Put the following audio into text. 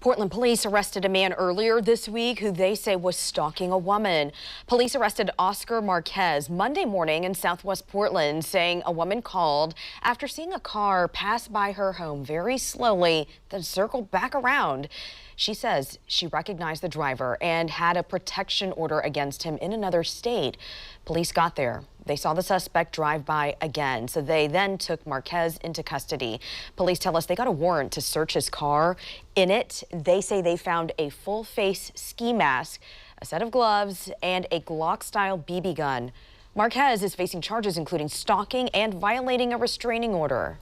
Portland police arrested a man earlier this week who they say was stalking a woman. Police arrested Oscar Marquez Monday morning in Southwest Portland, saying a woman called after seeing a car pass by her home very slowly, then circle back around. She says she recognized the driver and had a protection order against him in another state. Police got there. They saw the suspect drive by again, so they then took Marquez into custody. Police tell us they got a warrant to search his car. In it, they say they found a full-face ski mask, a set of gloves, and a Glock-style BB gun. Marquez is facing charges including stalking and violating a restraining order.